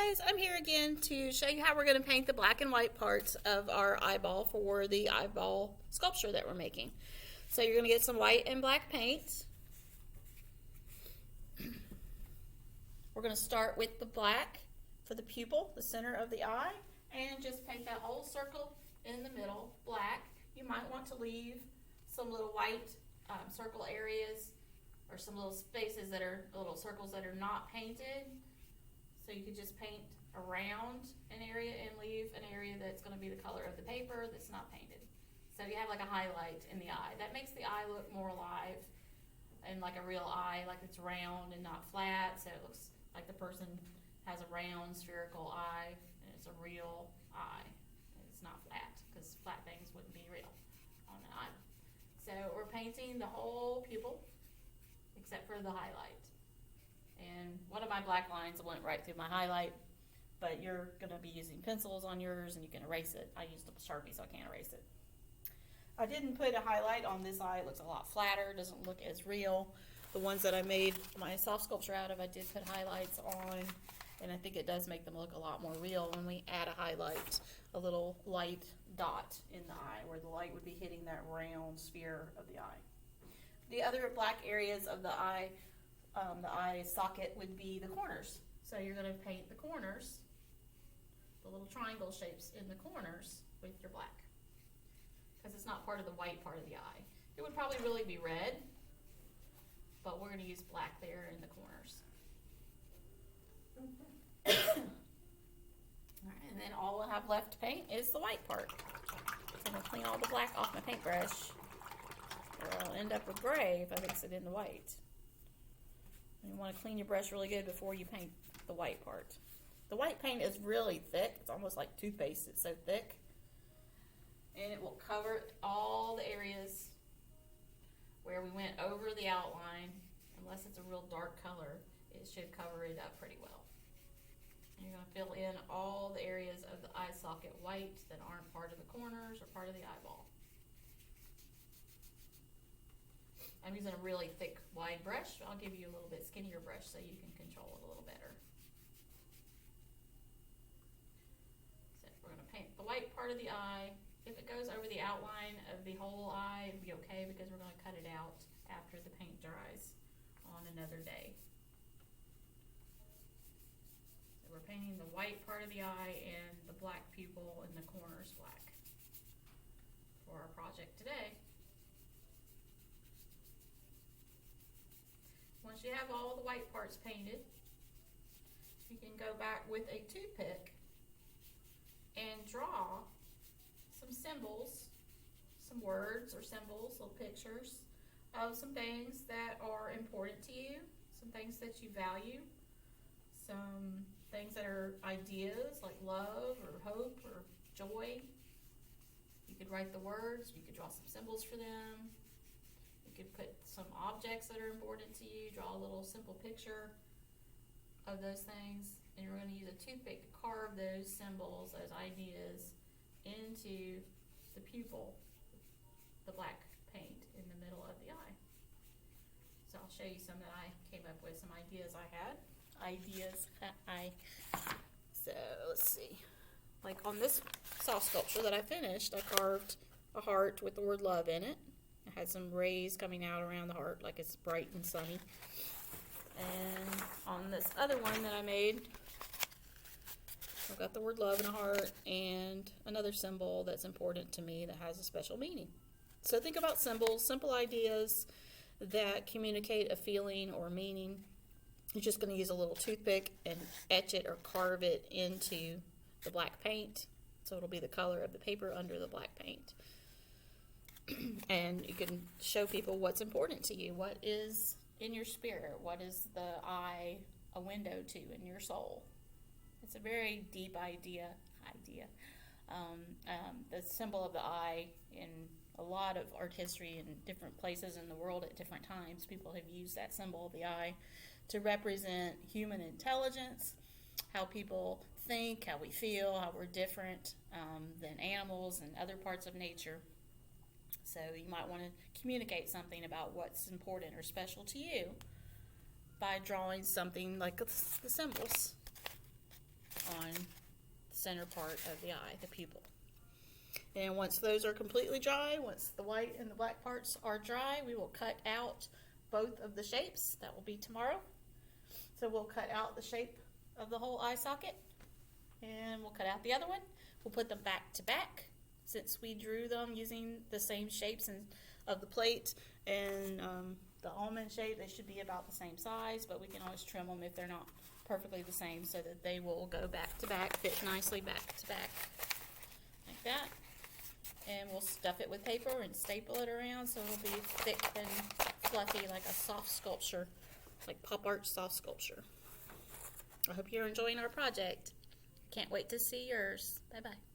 guys, I'm here again to show you how we're going to paint the black and white parts of our eyeball for the eyeball sculpture that we're making. So you're going to get some white and black paint. We're going to start with the black for the pupil, the center of the eye, and just paint that whole circle in the middle black. You might want to leave some little white circle areas or some little spaces that are little circles that are not painted. So you could just paint around an area and leave an area that's going to be the color of the paper that's not painted. So you have like a highlight in the eye. That makes the eye look more alive and like a real eye, like it's round and not flat. So it looks like the person has a round spherical eye and it's a real eye. It's not flat because flat things wouldn't be real on an eye. So we're painting the whole pupil except for the highlight. And one of my black lines went right through my highlight, but you're going to be using pencils on yours and you can erase it. I used a Sharpie, so I can't erase it. I didn't put a highlight on this eye. It looks a lot flatter, doesn't look as real. The ones that I made my soft sculpture out of, I did put highlights on, and I think it does make them look a lot more real when we add a highlight, a little light dot in the eye where the light would be hitting that round sphere of the eye. The other black areas of the eye socket would be the corners. So you're going to paint the corners, the little triangle shapes in the corners with your black, because it's not part of the white part of the eye. It would probably really be red, but we're going to use black there in the corners. Alright, and then all we'll have left to paint is the white part. So I'm going to clean all the black off my paintbrush, or I'll end up with gray if I mix it in the white. You want to clean your brush really good before you paint the white part. The white paint is really thick. It's almost like toothpaste. It's so thick. And it will cover all the areas where we went over the outline. Unless it's a real dark color, it should cover it up pretty well. And you're going to fill in all the areas of the eye socket white that aren't part of the corners or part of the eyeball. I'm using a really thick, wide brush. I'll give you a little bit skinnier brush so you can control it a little better. So we're going to paint the white part of the eye. If it goes over the outline of the whole eye, it'll be okay because we're going to cut it out after the paint dries on another day. So we're painting the white part of the eye and the black pupil and the corners black for our project today. Once you have all the white parts painted, you can go back with a toothpick and draw some symbols, some words or symbols, little pictures of some things that are important to you, some things that you value, some things that are ideas like love or hope or joy. You could write the words, you could draw some symbols for them. You could put some objects that are important to you, draw a little simple picture of those things, and you're going to use a toothpick to carve those symbols, those ideas, into the pupil, the black paint in the middle of the eye. So I'll show you some that I came up with, some ideas I had. So let's see. Like on this soft sculpture that I finished, I carved a heart with the word love in it. It had some rays coming out around the heart like it's bright and sunny. And on this other one that I made, I've got the word love in a heart and another symbol that's important to me that has a special meaning. So think about symbols, simple ideas that communicate a feeling or meaning. You're just going to use a little toothpick and etch it or carve it into the black paint. So it'll be the color of the paper under the black paint. And you can show people what's important to you, what is in your spirit, what is the eye a window to in your soul. It's a very deep idea. The symbol of the eye in a lot of art history in different places in the world at different times, people have used that symbol of the eye to represent human intelligence, how people think, how we feel, how we're different than animals and other parts of nature. So you might want to communicate something about what's important or special to you by drawing something like the symbols. center part of the eye, the pupil. And once those are completely dry, once the white and the black parts are dry, we will cut out both of the shapes. That will be tomorrow. So we'll cut out the shape of the whole eye socket, and we'll cut out the other one. We'll put them back to back since we drew them using the same shapes of the plate and the almond shape. They should be about the same size, but we can always trim them if they're not perfectly the same so that they will go back to back, fit nicely back to back like that. And we'll stuff it with paper and staple it around so it'll be thick and fluffy like a soft sculpture, like pop art soft sculpture. I hope you're enjoying our project. Can't wait to see yours. Bye-bye.